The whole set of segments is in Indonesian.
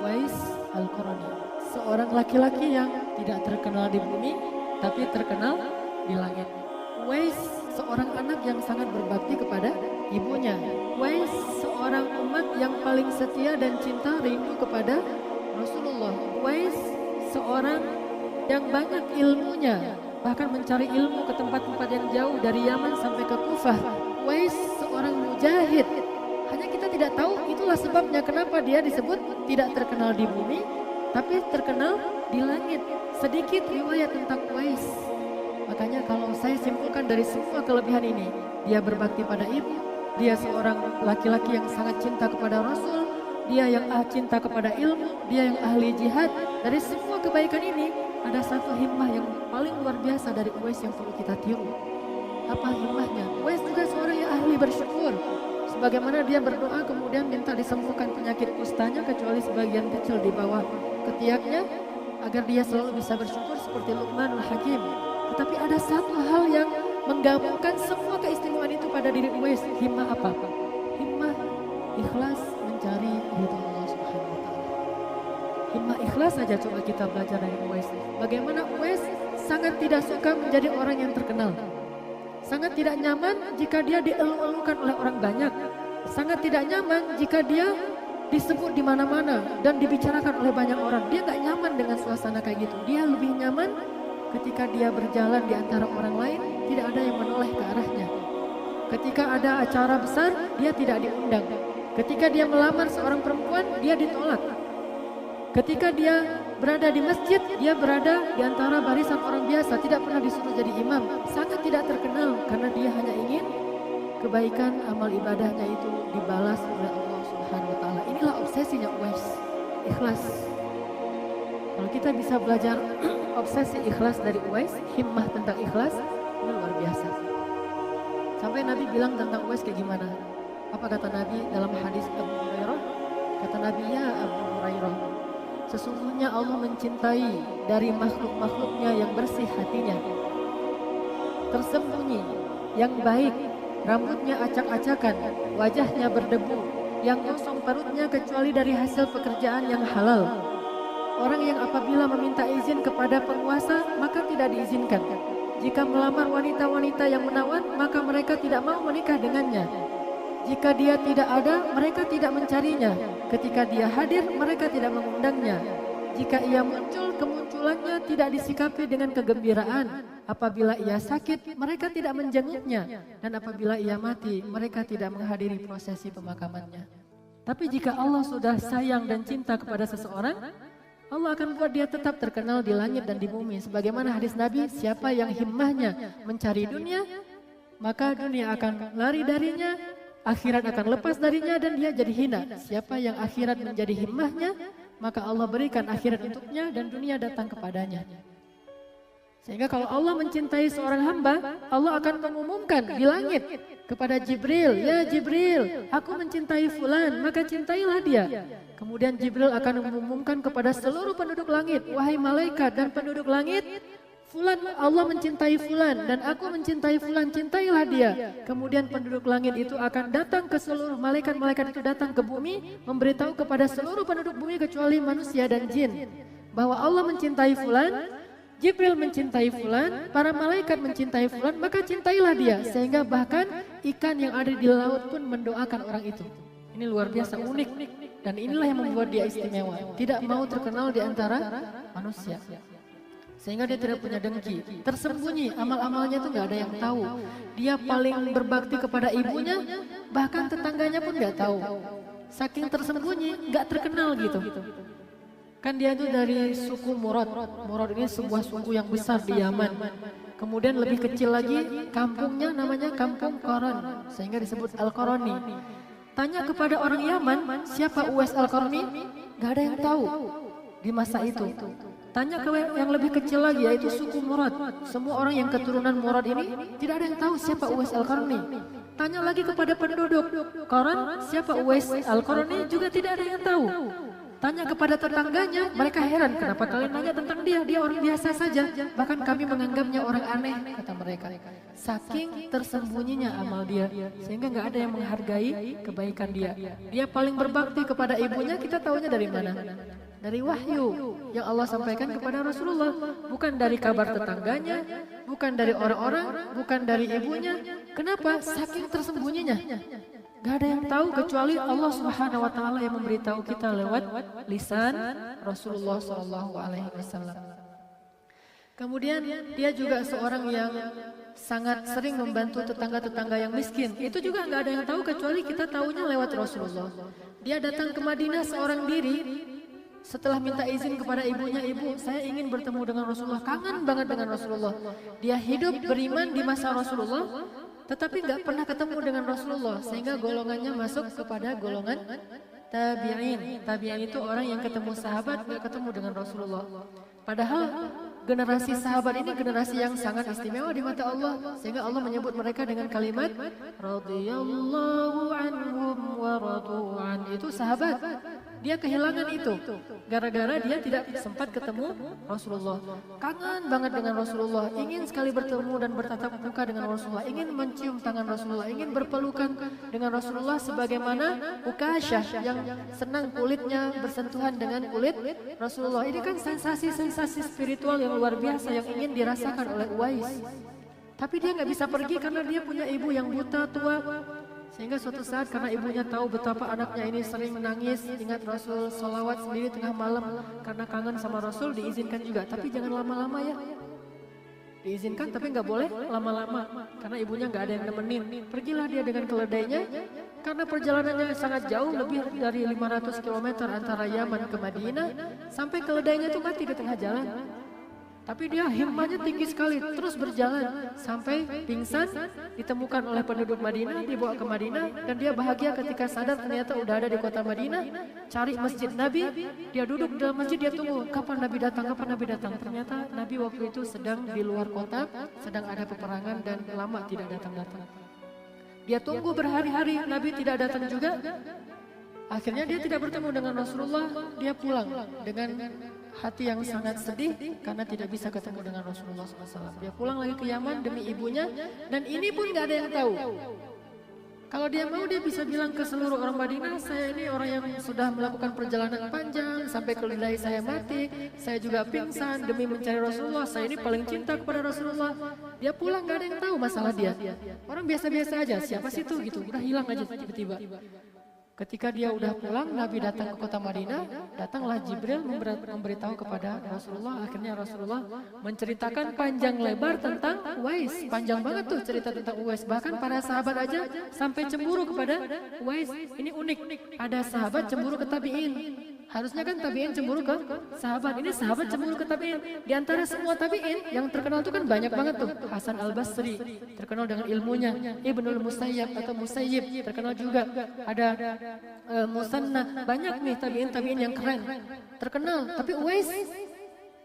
Uwais Al-Qarni, seorang laki-laki yang tidak terkenal di bumi, tapi terkenal di langit. Uwais seorang anak yang sangat berbakti kepada ibunya. Uwais seorang umat yang paling setia dan cinta rindu kepada Rasulullah. Uwais seorang yang banyak ilmunya, bahkan mencari ilmu ke tempat-tempat yang jauh dari Yaman sampai ke Kufah. Uwais seorang mujahid. Hanya kita tidak tahu, itulah sebabnya kenapa dia disebut tidak terkenal di bumi, tapi terkenal di langit. Sedikit riwayat tentang Uwais. Makanya kalau saya simpulkan dari semua kelebihan ini, dia berbakti pada ibu, dia seorang laki-laki yang sangat cinta kepada Rasul, dia yang cinta kepada ilmu, dia yang ahli jihad. Dari semua kebaikan ini, ada satu himmah yang paling luar biasa dari Uwais yang perlu kita tiru. Apa himmahnya? Uwais juga seorang yang ahli bersyukur. Sebagaimana dia berdoa kemudian minta disembuhkan penyakit kustanya kecuali sebagian kecil di bawah ketiaknya, agar dia selalu bisa bersyukur seperti Luqmanul Hakim. Tetapi ada satu hal yang menggabungkan semua keistimewaan itu pada diri Uwais. Himmah apa? Himmah ikhlas mencari ridho Allah Subhanahu wa taala. Himmah ikhlas saja coba kita belajar dari Uwais. Bagaimana Uwais sangat tidak suka menjadi orang yang terkenal. Sangat tidak nyaman jika dia dielu-elukan oleh orang banyak. Sangat tidak nyaman jika dia disebut di mana-mana dan dibicarakan oleh banyak orang. Dia gak nyaman dengan suasana kayak gitu. Dia lebih nyaman ketika dia berjalan di antara orang lain, tidak ada yang menoleh ke arahnya. Ketika ada acara besar, dia tidak diundang. Ketika dia melamar seorang perempuan, dia ditolak. Ketika dia berada di masjid, dia berada di antara barisan orang biasa, tidak pernah disuruh jadi imam. Sangat tidak terkenal karena dia hanya ingin kebaikan amal ibadahnya itu dibalas oleh Allah Subhanahu wa taala. Inilah obsesinya Uwais, ikhlas. Kalau kita bisa belajar obsesi ikhlas dari Uwais, himmah tentang ikhlas, ini luar biasa. Sampai Nabi bilang tentang Uwais kayak gimana? Apa kata Nabi dalam hadis Abu Hurairah? Kata Nabi, ya Abu Hurairah, sesungguhnya Allah mencintai dari makhluk-makhluknya yang bersih hatinya, tersembunyi, yang baik, rambutnya acak-acakan, wajahnya berdebu, yang kosong perutnya kecuali dari hasil pekerjaan yang halal. Orang yang apabila meminta izin kepada penguasa, maka tidak diizinkan. Jika melamar wanita-wanita yang menawan, maka mereka tidak mau menikah dengannya. Jika dia tidak ada, mereka tidak mencarinya. Ketika dia hadir, mereka tidak mengundangnya. Jika ia muncul, kemunculannya tidak disikapi dengan kegembiraan. Apabila ia sakit, mereka tidak menjenguknya. Dan apabila ia mati, mereka tidak menghadiri prosesi pemakamannya. Tapi jika Allah sudah sayang dan cinta kepada seseorang, Allah akan buat dia tetap terkenal di langit dan di bumi. Sebagaimana hadis Nabi, siapa yang himmahnya mencari dunia, maka dunia akan lari darinya, akhirat akan lepas darinya dan dia jadi hina. Siapa yang akhirat menjadi himmahnya, maka Allah berikan akhirat untuknya dan dunia datang kepadanya. Sehingga kalau Allah mencintai seorang hamba, Allah akan mengumumkan di langit kepada Jibril, ya Jibril, aku mencintai fulan, maka cintailah dia. Kemudian Jibril akan mengumumkan kepada seluruh penduduk langit, wahai malaikat dan penduduk langit, fulan, Allah mencintai fulan dan aku mencintai fulan, cintailah dia. Kemudian penduduk langit itu akan datang ke seluruh malaikat-malaikat itu datang ke bumi, memberitahu kepada seluruh penduduk bumi kecuali manusia dan jin bahwa Allah mencintai fulan, Jibril mencintai fulan, para malaikat mencintai fulan, maka cintailah dia. Sehingga bahkan ikan yang ada di laut pun mendoakan orang itu. Ini luar biasa, unik. Dan inilah yang membuat dia istimewa. Tidak mau terkenal di antara manusia. Sehingga dia tidak punya dengki. Tersembunyi, amal-amalnya itu gak ada yang tahu. Dia paling berbakti kepada ibunya, bahkan tetangganya pun gak tahu. Saking tersembunyi, gak terkenal gitu. Kan dia itu dari suku Murad. Murad ini sebuah suku yang besar di Yaman. Kemudian lebih kecil lagi, kampungnya namanya Kampung Qaran, sehingga disebut Al-Qarani. Tanya kepada orang Yaman, siapa Uwais Al-Qarani? Gak ada yang tahu di masa itu. Tanya ke yang lebih kecil lagi, yaitu suku Murad. Semua orang yang keturunan Murad ini, tidak ada yang tahu siapa Uwais Al-Qarani. Tanya lagi kepada penduduk Qaran, siapa Uwais Al-Qarani? Juga tidak ada yang tahu. Tanya kepada tetangganya, mereka heran, kenapa kalian nanya tentang dia? Dia orang biasa saja, bahkan kami menganggapnya orang aneh, kata mereka. Saking tersembunyinya amal dia, sehingga nggak ada yang menghargai kebaikan dia. Dia paling berbakti kepada ibunya, kita tahunya dari mana? Dari wahyu yang Allah sampaikan kepada Rasulullah. Bukan dari kabar tetangganya, bukan dari orang-orang, bukan dari ibunya. Kenapa? Saking tersembunyinya. Gak ada yang tahu kecuali Allah Subhanahu wa taala yang memberitahu kita lewat lisan Rasulullah SAW. Kemudian dia juga seorang yang sangat sering membantu tetangga-tetangga yang miskin. Itu juga gak ada yang tahu kecuali kita tahunya lewat Rasulullah. Dia datang ke Madinah seorang diri. Setelah minta izin kepada ibunya, ibu saya ingin bertemu dengan Rasulullah, kangen banget dengan Rasulullah. Dia hidup beriman di masa Rasulullah, tetapi nggak pernah ketemu dengan Rasulullah, sehingga golongannya masuk kepada golongan tabi'in. Tabi'in itu orang yang ketemu sahabat, nggak ketemu dengan Rasulullah. Padahal generasi sahabat ini generasi yang sangat istimewa di mata Allah, sehingga Allah menyebut mereka dengan kalimat radhiyallahu anhum wa radu'an. Itu sahabat. Dia kehilangan itu gara-gara dia tidak sempat ketemu Rasulullah. Kangen banget dengan Rasulullah, ingin sekali bertemu dan bertatap muka dengan Rasulullah, ingin mencium tangan Rasulullah, ingin berpelukan dengan Rasulullah sebagaimana Ukasyah yang senang kulitnya bersentuhan dengan kulit Rasulullah. Ini kan sensasi-sensasi spiritual yang luar biasa yang ingin dirasakan oleh Uwais. Tapi dia nggak bisa pergi karena dia punya ibu yang buta tua. Sehingga suatu saat karena ibunya tahu betapa anaknya ini sering menangis, ingat Rasul sholawat sendiri tengah malam karena kangen sama Rasul, diizinkan juga, tapi jangan lama-lama ya. Diizinkan tapi nggak boleh lama-lama karena ibunya nggak ada yang nemenin. Pergilah dia dengan keledainya karena perjalanannya sangat jauh, lebih dari 500 km antara Yaman ke Madinah, sampai keledainya itu mati di tengah jalan. Tapi dia himmahnya tinggi sekali, terus berjalan sampai pingsan, ditemukan oleh penduduk Madinah, dibawa ke Madinah, dan dia bahagia ketika sadar ternyata udah ada di kota Madinah. Cari masjid Nabi, dia duduk dalam masjid, dia tunggu kapan Nabi datang, kapan Nabi datang. Ternyata Nabi waktu itu sedang di luar kota, sedang ada peperangan dan lama tidak datang-datang. Dia tunggu berhari-hari, Nabi tidak datang juga. Akhirnya dia tidak bertemu dengan Rasulullah, dia pulang dengan hati yang sangat sedih karena tidak bisa ketemu dengan Rasulullah SAW. Dia pulang lagi ke Yaman demi ibunya, dan ini pun gak ada yang tahu. Kalau dia mau, dia bisa bilang ke seluruh orang Madinah, saya ini orang yang sudah melakukan perjalanan panjang sampai keledai saya mati, saya juga pingsan demi mencari Rasulullah, saya ini paling cinta kepada Rasulullah. Dia pulang gak ada yang tahu masalah dia. Orang biasa-biasa aja, siapa sih itu gitu, udah hilang aja tiba-tiba. Ketika dia udah pulang, Nabi datang ke kota Madinah, datanglah Jibril memberitahu kepada Rasulullah. Akhirnya Rasulullah menceritakan panjang lebar tentang Uwais. Panjang banget tuh cerita tentang Uwais. Bahkan para sahabat aja sampai cemburu kepada Uwais. Ini unik, ada sahabat cemburu ke tabi'in. Harusnya kan tabi'in cemburu ke sahabat. Ini sahabat cemburu ke tabi'in. Di antara semua tabi'in yang terkenal itu kan banyak banget tuh. Hasan al-Basri terkenal dengan ilmunya. Ibnul Musayyab atau Musayyib terkenal juga. Ada Musanna, banyak nih tabi'in yang keren, terkenal. Tapi Uwais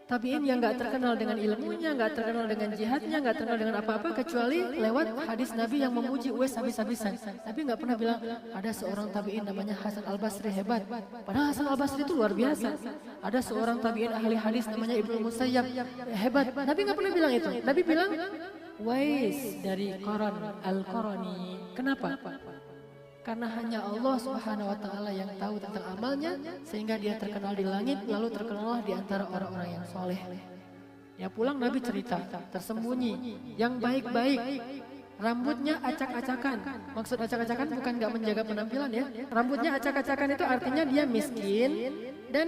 tabi'in yang gak terkenal dengan ilmunya, gak terkenal dengan jihadnya, gak terkenal dengan apa-apa kecuali lewat hadis Nabi yang memuji Uwais habis-habisan. Tapi gak pernah bilang ada seorang tabi'in namanya Hasan al-Basri hebat. Padahal Hasan al-Basri itu luar biasa. Ada seorang tabi'in ahli hadis namanya Ibnu Musayyab hebat. Nabi gak pernah bilang itu. Nabi bilang Uwais dari Qaran al-Qarani. Kenapa? Karena hanya Allah Subhanahu wa taala yang tahu tentang amalnya, sehingga dia terkenal di langit, lalu terkenallah di antara orang-orang yang soleh. Ya pulang Nabi cerita, tersembunyi, yang baik-baik, rambutnya acak-acakan. Maksud acak-acakan bukan gak menjaga penampilan ya. Rambutnya acak-acakan itu artinya dia miskin dan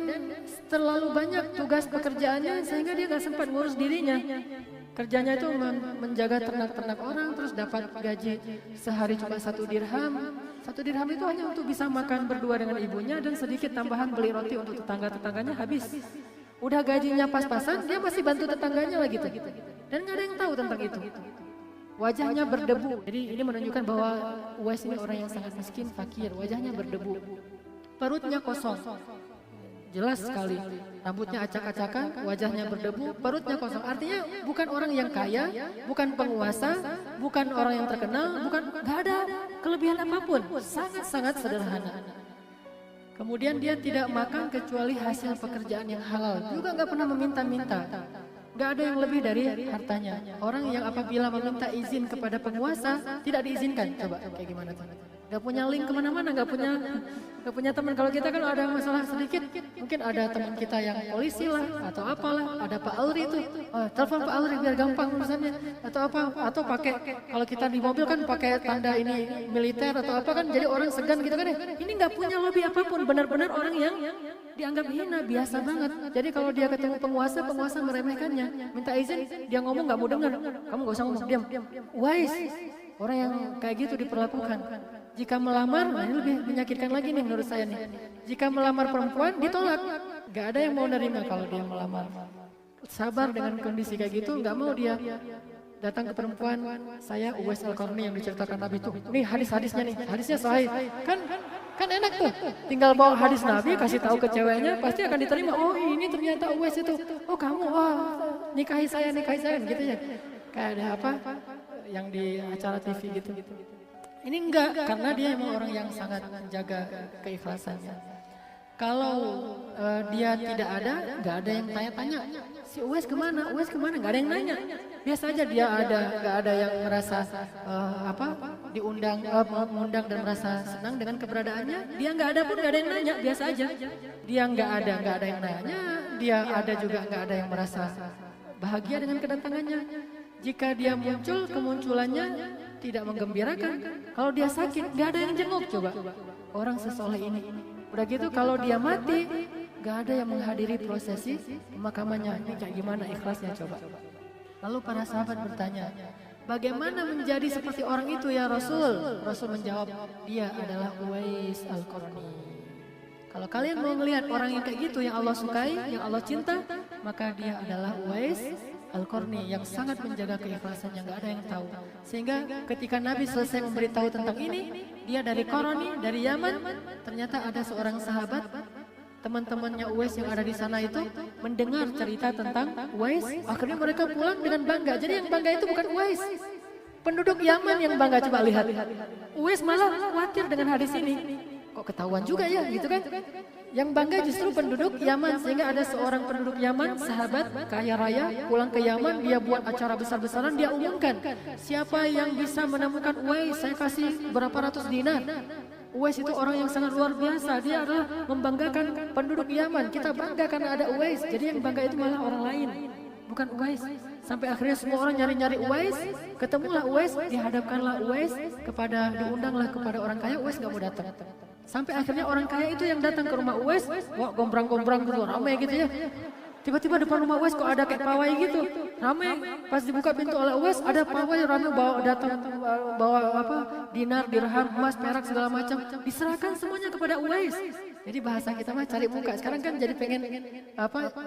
terlalu banyak tugas pekerjaannya sehingga dia gak sempat ngurus dirinya. Kerjanya itu menjaga ternak-ternak orang, terus dapat gaji sehari cuma 1 dirham. 1 dirham itu hanya untuk bisa makan berdua dengan ibunya dan sedikit tambahan beli roti untuk tetangga-tetangganya habis. Udah gajinya pas-pasan, dia masih bantu tetangganya lagi tuh. Dan gak ada yang tahu tentang itu. Wajahnya berdebu. Jadi ini menunjukkan bahwa Uwais ini orang yang sangat miskin, fakir. Wajahnya berdebu. Perutnya kosong. Jelas sekali, rambutnya acak-acakan, wajahnya berdebu, perutnya kosong. Artinya bukan orang yang kaya, bukan penguasa, bukan orang yang terkenal, gak ada kelebihan apapun. Sangat-sangat sederhana. Kemudian dia tidak makan kecuali hasil pekerjaan yang halal. Juga nggak pernah meminta-minta. Nggak ada yang lebih dari hartanya. Orang yang apabila meminta izin kepada penguasa tidak diizinkan. Coba kayak gimana tuh? Gak punya link kemana-mana, gak punya teman. Kalau kita kan ada masalah sedikit, mungkin ada teman kita yang polisi lah atau apalah, ada Pak Alri itu, telepon Pak Alri biar gampang urusannya atau apa, atau pakai kalau kita di mobil kan pakai tanda ini militer atau apa kan, jadi orang segan gitu kan ya. Ini nggak punya lobby apapun, benar-benar orang yang dianggap hina, biasa banget. Jadi kalau dia ketemu penguasa, penguasa meremehkannya, minta izin, dia ngomong nggak mau dengar, kamu nggak usah ngomong, diam. Wise, orang yang kayak gitu diperlakukan. Jika melamar, nah ini lebih menyakitkan lagi nih menurut saya nih. Jika melamar perempuan ditolak, nggak ada yang mau nerima kalau dia melamar. Sabar dengan kondisi kayak gitu, nggak mau dia datang ke perempuan. Saya Uwais Al-Qarni yang diceritakan Nabi itu. Nih hadis-hadisnya nih, hadisnya sahih. Kan enak tuh. Tinggal bawa hadis Nabi, kasih tahu ke ceweknya, pasti akan diterima. Oh ini ternyata Uwais itu. Oh kamu, nikahi saya gitu ya. Kayak ada apa? Yang di acara TV gitu. Ini enggak, karena dia emang orang yang sangat menjaga keikhlasannya. Kalau dia tidak ada, nggak ada yang tanya-tanya. Si Uwais kemana? Nggak ada yang nanya. Biasa aja dia ada, nggak ada yang merasa mengundang dan merasa senang dengan keberadaannya. Dia nggak ada pun nggak ada yang nanya, biasa aja. Dia nggak ada yang nanya. Dia ada juga nggak ada yang merasa bahagia dengan kedatangannya. Jika dia muncul, kemunculannya tidak menggembirakan. Kalau dia sakit, nggak ada yang jenguk coba. Orang sesoleh ini. Udah gitu kalau dia mati, nggak ada yang menghadiri prosesi pemakamannya. Ini kayak gimana ikhlasnya coba. Lalu para sahabat bertanya, bagaimana menjadi seperti orang itu ya Rasul? Rasul menjawab, dia adalah Uwais Al-Qarni. Kalau kalian mau melihat orang yang kayak gitu, yang Allah sukai, yang Allah cinta, maka dia adalah Uwais Al-Qarni yang sangat menjaga keikhlasannya, nggak ada yang tahu. Sehingga ketika Nabi selesai memberitahu tentang ini, dia dari Qarni, dari Yaman, ternyata ada seorang sahabat, teman-temannya Uwais yang ada di sana itu mendengar cerita tentang Uwais. Akhirnya mereka pulang dengan bangga. Jadi yang bangga itu bukan Uwais, penduduk Yaman yang bangga. Coba lihat, Uwais malah khawatir dengan hadis ini. Kok ketahuan juga ya, gitu kan? Yang bangga justru penduduk Yaman, sehingga ada seorang penduduk Yaman, sahabat kaya raya, pulang ke Yaman, dia buat acara besar-besaran, dia umumkan, siapa yang bisa menemukan Uwais, saya kasih berapa ratus dinar. Uwais itu orang yang sangat luar biasa, dia adalah membanggakan penduduk Yaman. Kita bangga karena ada Uwais, jadi yang bangga itu malah orang lain, bukan Uwais. Sampai akhirnya semua orang nyari-nyari Uwais, ketemulah Uwais, dihadapkanlah Uwais diundanglah kepada orang kaya. Uwais gak mau datang. Sampai akhirnya orang kaya itu yang datang ke rumah Uwais, wah gombrang-gombrang gitu, ramai gitu ya. Tiba-tiba depan rumah Uwais kok ada kayak pawai gitu, ramai. Pas dibuka pintu oleh Uwais, ada pawai ramai bawa dinar, dirham, emas, perak segala macam, diserahkan semuanya kepada Uwais. Jadi bahasa kita mah cari muka. Sekarang kan jadi pengen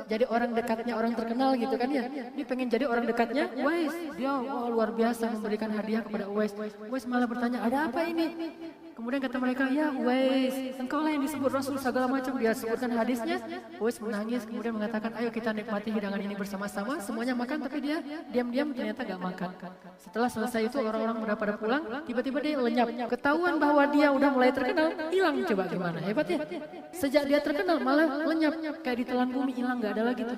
jadi orang dekatnya orang terkenal gitu kan ya. Ini pengen jadi orang dekatnya Uwais. Dia luar biasa memberikan hadiah kepada Uwais. Uwais malah bertanya, ada apa ini? Kemudian kata mereka, ya Uwais, engkau lah yang disebut Rasul segala macam. Dia sebutkan hadisnya. Uwais menangis kemudian mengatakan, ayo kita nikmati hidangan ini bersama-sama. Semuanya makan tapi dia diam-diam ternyata gak makan. Setelah selesai itu orang-orang udah pada pulang, tiba-tiba dia lenyap. Ketahuan bahwa dia udah mulai terkenal, hilang. Coba gimana hebatnya. Sejak dia terkenal malah lenyap, kayak ditelan bumi, hilang, gak ada lagi tuh.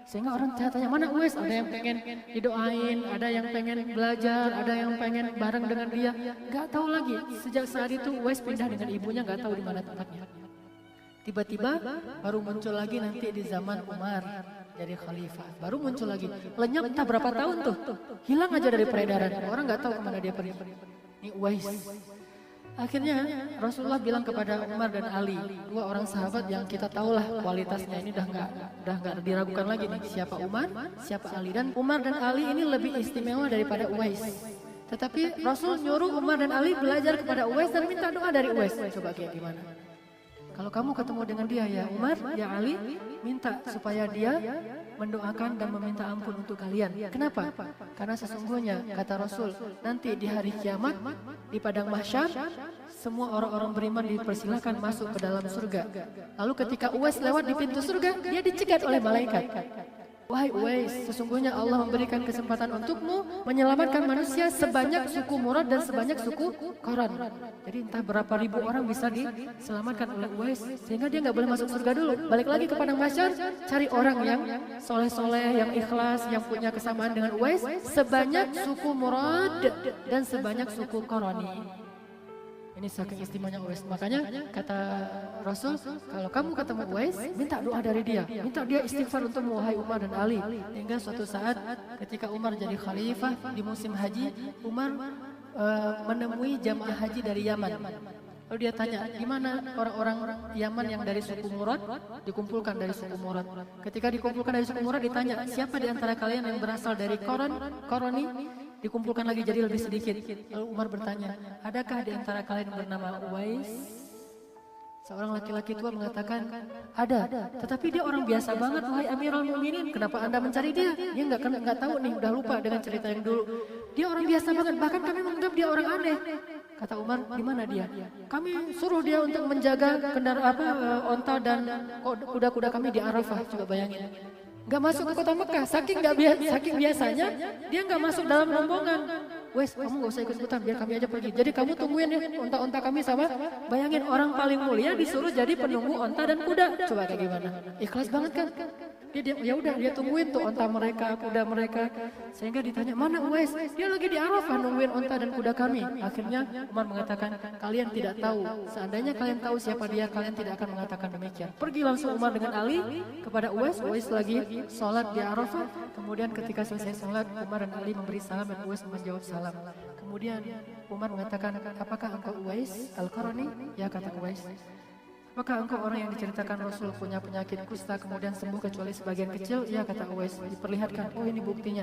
Sehingga orang tanya, mana Uwais? Ada yang pengen didoain, ada yang pengen belajar, ada yang pengen bareng dengan dia. Gak tahu lagi. Sejak saat itu Uwais pindah dengan ibunya, gak tahu di mana tempatnya. Tiba-tiba baru muncul lagi nanti di zaman Umar jadi khalifah. Baru muncul lagi. Lenyap entah berapa tahun tuh. Hilang aja dari peredaran. Orang gak tahu kemana dia pergi. Ini Uwais. Akhirnya Rasulullah bilang kepada Umar dan Ali, dua orang sahabat yang kita tahulah kualitasnya ini udah nggak diragukan lagi nih, siapa Umar, siapa Ali. Dan Umar dan Ali ini lebih istimewa daripada Uwais. Tetapi Rasul nyuruh Umar dan Ali belajar kepada Uwais dan minta doa dari Uwais. Coba kayak gimana? Kalau kamu ketemu dengan dia ya Umar, ya Ali, minta supaya dia mendoakan dan meminta ampun untuk kalian. Kenapa? Karena sesungguhnya kata Rasul, nanti di hari kiamat di padang mahsyar semua orang-orang beriman dipersilakan masuk ke dalam surga. Lalu ketika Uwais lewat di pintu surga, dia dicegat oleh malaikat. Wahai Uwais, sesungguhnya Allah memberikan kesempatan untukmu menyelamatkan manusia sebanyak suku Murad dan sebanyak suku Qaran. Jadi entah berapa ribu orang bisa diselamatkan oleh Uwais, sehingga dia nggak boleh masuk surga dulu. Balik lagi ke padang mahsyar, cari orang yang soleh-soleh, yang ikhlas, yang punya kesamaan dengan Uwais, sebanyak suku Murad dan sebanyak suku Qarani. Ini saking istimewanya Uwais. Makanya kata Rasul, kalau kamu ketemu Uwais, minta doa dari dia. Minta dia istighfar untuk wahai Umar dan Ali. Hingga suatu saat ketika Umar jadi khalifah di musim haji, Umar menemui jamaah haji dari Yaman. Lalu dia tanya, gimana orang-orang Yaman yang dari suku Murad dikumpulkan dari suku Murad. Ketika dikumpulkan dari suku Murad ditanya, siapa di antara kalian yang berasal dari Qarani? Dikumpulkan lagi jadi lebih sedikit. Lalu Umar bertanya, adakah di antara kalian yang bernama Uwais? Seorang laki-laki tua mengatakan, ada. Tetapi dia orang biasa banget, wahai Amirul Mukminin. Kenapa Anda mencari dia? Dia nggak tahu nih, udah lupa dengan cerita yang dulu. Dia orang biasa banget, bahkan kami menganggap dia orang aneh. Kata Umar, di mana dia? Kami suruh dia untuk menjaga onta dan kuda-kuda kami di Arafah. Coba bayangin. Gak masuk ke kota Mekah, saking biasanya dia gak masuk dalam rombongan. Wes, kamu gak usah ikut-ikutan, biar kami aja pergi. Jadi kamu tungguin ya onta-onta kami sama. Bayangin orang paling mulia disuruh jadi penunggu onta dan kuda. Coba kayak gimana? Ikhlas banget kan? Dia tungguin tuh onta mereka, kuda mereka. Sehingga ditanya, mana Uwais? Dia lagi di Arafah nungguin onta dan kuda kami. Akhirnya Umar mengatakan, kalian tidak tahu. Seandainya kalian tahu siapa dia, kalian tidak akan mengatakan demikian. Pergi langsung Umar dengan Ali kepada Uwais. Uwais lagi sholat di Arafah. Kemudian ketika selesai sholat, Umar dan Ali memberi salam dan Uwais menjawab salam. Kemudian Umar mengatakan, apakah engkau Uwais Al-Qarani? Ya, kata Uwais. Apakah engkau orang yang diceritakan Rasul punya penyakit kusta kemudian sembuh kecuali sebagian kecil? Ya, kata Uwais. Diperlihatkan, oh ini buktinya.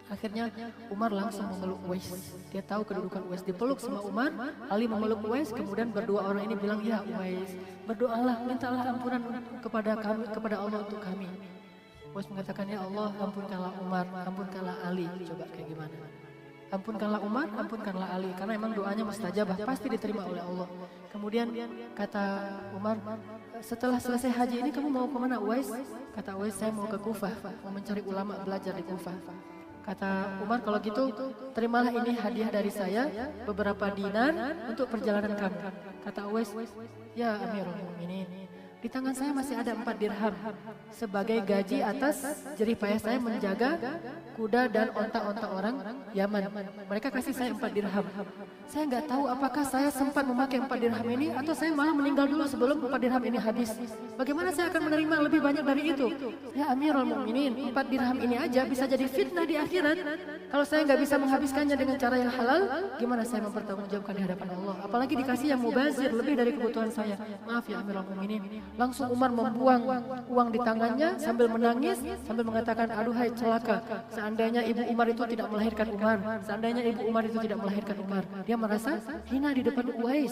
Akhirnya Umar langsung memeluk Uwais. Dia tahu kedudukan Uwais. Dipeluk sama Umar, Ali memeluk Uwais, kemudian berdua orang ini bilang, ya Uwais, berdoalah, mintalah ampunan kepada Allah untuk kami. Uwais mengatakan, ya Allah, ampunkanlah Umar, ampunkanlah Ali. Coba kayak gimana? Ampunkanlah Umar, ampunkanlah Ali. Karena memang doanya mustajabah, pasti diterima oleh Allah. Kemudian kata Umar, setelah selesai haji ini kamu mau kemana Uwais? Kata Uwais, saya mau ke Kufah, mau mencari ulama belajar di Kufah. Kata Umar, kalau gitu terimalah ini hadiah dari saya, beberapa dinar untuk perjalanan kamu. Kata Uwais, ya Amirul Mukminin, di tangan saya masih ada 4 dirham sebagai gaji atas jerih payah saya menjaga kuda dan onta-onta orang Yaman. Mereka kasih saya 4 dirham. Saya nggak tahu apakah saya sempat memakai 4 dirham ini atau saya malah meninggal dulu sebelum 4 dirham ini habis. Bagaimana saya akan menerima lebih banyak dari itu? Ya Amirul Mukminin, 4 dirham ini aja bisa jadi fitnah di akhirat. Kalau saya nggak bisa menghabiskannya dengan cara yang halal, gimana saya mempertanggungjawabkan di hadapan Allah? Apalagi dikasih yang mubazir lebih dari kebutuhan saya. Maaf ya Amirul Mukminin. Langsung Umar membuang uang di tangannya sambil menangis, sambil mengatakan, aduhai celaka, seandainya ibu Umar itu tidak melahirkan Umar, seandainya ibu Umar itu tidak melahirkan Umar. Dia merasa hina di depan Uwais,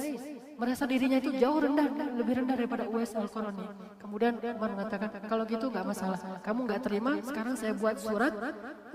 merasa dirinya itu jauh lebih rendah daripada Uwais Al-Qarani. Kemudian Umar mengatakan, kalau gitu nggak masalah, kamu nggak terima, sekarang saya buat surat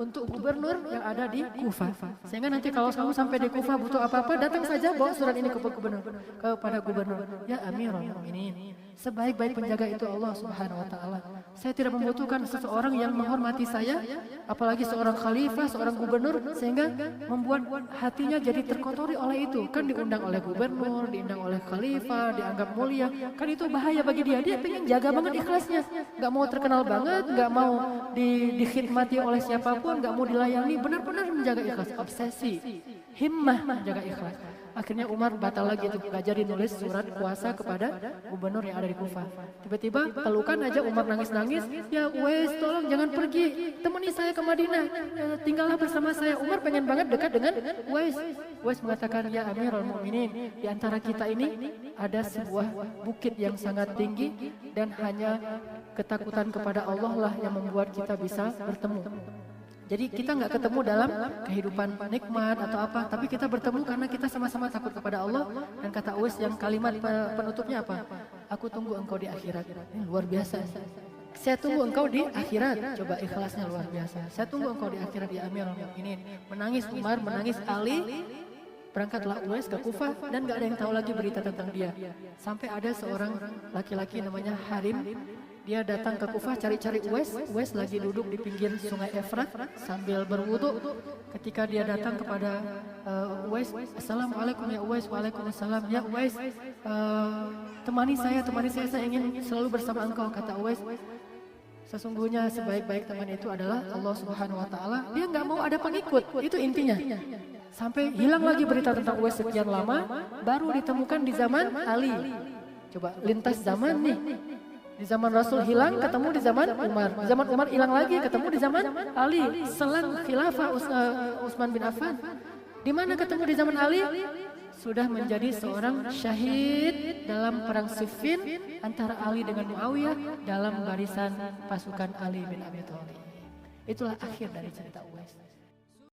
untuk gubernur yang ada di Kufah. Sehingga nanti kalau kamu sampai di Kufah butuh apa-apa, datang saja bawa surat ini kepada gubernur. Ya Amirul Mukminin, sebaik-baik penjaga itu Allah Subhanahu wa taala. Saya tidak membutuhkan seseorang yang menghormati saya, apalagi seorang khalifah, seorang gubernur, sehingga membuat hatinya jadi terkotori oleh itu. Kan diundang oleh gubernur, diundang oleh khalifah, dianggap mulia. Kan itu bahaya bagi dia. Dia pengen jaga banget ikhlasnya. Gak mau terkenal banget, gak mau dikhidmati oleh siapapun, gak mau dilayani. Benar-benar menjaga ikhlas. Obsesi, himmah menjaga ikhlas. Akhirnya Umar batal lagi itu, gak jadi nulis surat kuasa kepada gubernur yang ada di Kufah. Tiba-tiba pelukan aja Umar nangis-nangis, ya Uwais tolong jangan pergi, temani saya ke Madinah, tinggallah bersama saya. Umar pengen banget dekat dengan Uwais. Uwais mengatakan, ya Amirul Mukminin, di antara kita ini ada sebuah bukit yang sangat tinggi dan hanya ketakutan kepada Allah lah yang membuat kita bisa bertemu. Jadi kita nggak ketemu dalam kehidupan nikmat atau apa, tapi kita bertemu karena kita sama-sama takut kepada Allah. Dan kata Uwais yang kalimat penutupnya apa? Aku tunggu engkau di akhirat. Luar biasa. Saya tunggu engkau di akhirat. Coba ikhlasnya luar biasa. Saya tunggu engkau di akhirat ya Amirul Mukminin. Menangis Umar, menangis Ali. Berangkatlah Uwais ke Kufah dan gak ada yang tahu lagi berita tentang dia. Sampai ada seorang laki-laki namanya Harim Dia datang ke Kufah cari-cari Uwais. Uwais lagi duduk di pinggir sungai Efrat sambil berwudu. Ketika dia datang kepada Uwais, Assalamualaikum ya Uwais, waalaikumsalam. Ya Uwais, temani saya, saya ingin selalu bersama engkau, kata Uwais. Sesungguhnya sebaik-baik teman itu adalah Allah Subhanahu wa Ta'ala. Dia nggak mau ada pengikut, itu intinya. Sampai hilang lagi berita tentang Uwais sekian lama, baru ditemukan di zaman Ali. Coba lintas zaman nih. Di zaman Rasul hilang, ketemu di zaman Umar. Di zaman Umar hilang lagi, ketemu di zaman Ali. Selang khilafah Utsman bin Affan. Di mana ketemu di zaman Ali? Sudah menjadi seorang syahid dalam perang Siffin antara Ali dengan Muawiyah dalam barisan pasukan Ali bin Abi Thalib. Itulah akhir dari cerita Uwais.